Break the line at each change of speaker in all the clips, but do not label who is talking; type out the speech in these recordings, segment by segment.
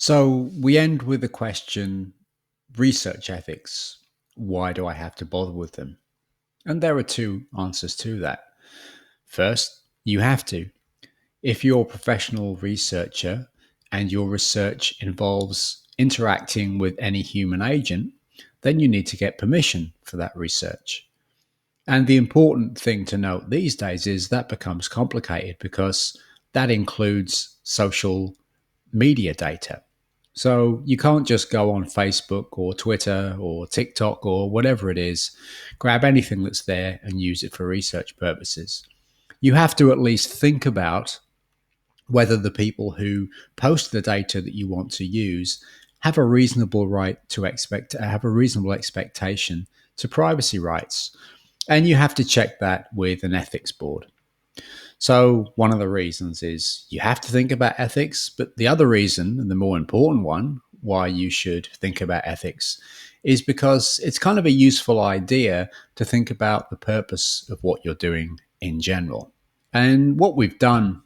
So we end with the question, research ethics. Why do I have to bother with them? And there are two answers to that. First, you have to. If you're a professional researcher and your research involves interacting with any human agent, then you need to get permission for that research. And the important thing to note these days is that becomes complicated because that includes social media data. So you can't just go on Facebook or Twitter or TikTok or whatever it is, grab anything that's there and use it for research purposes. You have to at least think about whether the people who post the data that you want to use have a reasonable right to have a reasonable expectation to privacy rights. And you have to check that with an ethics board. So, one of the reasons is you have to think about ethics, but the other reason, and the more important one, why you should think about ethics is because it's kind of a useful idea to think about the purpose of what you're doing in general. And what we've done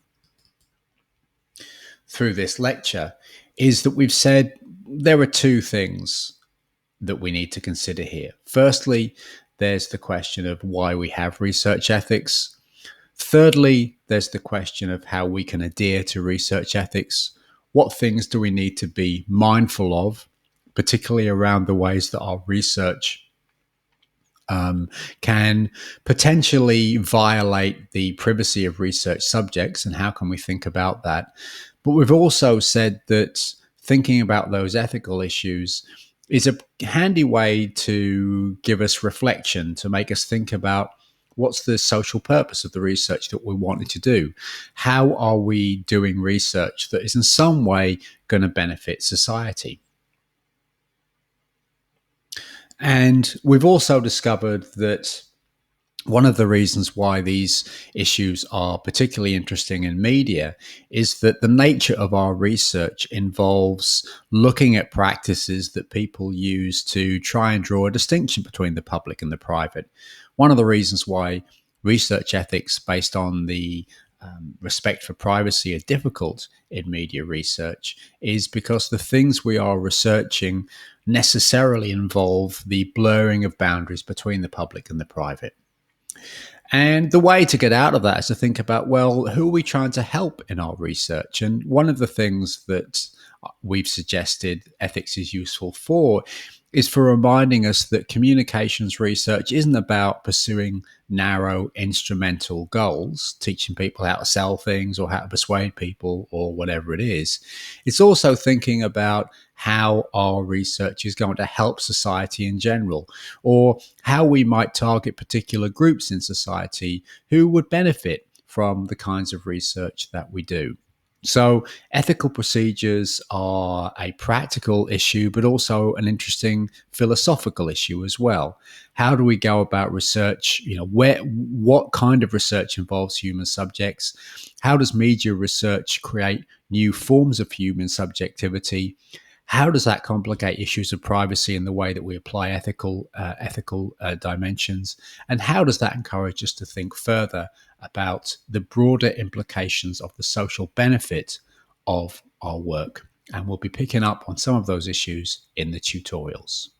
through this lecture is that we've said there are two things that we need to consider here. Firstly, there's the question of why we have research ethics. Thirdly, there's the question of how we can adhere to research ethics. What things do we need to be mindful of, particularly around the ways that our research can potentially violate the privacy of research subjects, and how can we think about that? But we've also said that thinking about those ethical issues is a handy way to give us reflection, to make us think about what's the social purpose of the research that we wanted to do? How are we doing research that is in some way going to benefit society? And we've also discovered that one of the reasons why these issues are particularly interesting in media is that the nature of our research involves looking at practices that people use to try and draw a distinction between the public and the private. One of the reasons why research ethics based on the respect for privacy are difficult in media research is because the things we are researching necessarily involve the blurring of boundaries between the public and the private. And the way to get out of that is to think about, well, who are we trying to help in our research? And one of the things that we've suggested ethics is useful for is for reminding us that communications research isn't about pursuing narrow instrumental goals, teaching people how to sell things or how to persuade people or whatever it is. It's also thinking about how our research is going to help society in general, or how we might target particular groups in society who would benefit from the kinds of research that we do. So, ethical procedures are a practical issue, but also an interesting philosophical issue as well. How do we go about research? What kind of research involves human subjects? How does media research create new forms of human subjectivity? How does that complicate issues of privacy in the way that we apply ethical dimensions? And how does that encourage us to think further about the broader implications of the social benefit of our work? And we'll be picking up on some of those issues in the tutorials.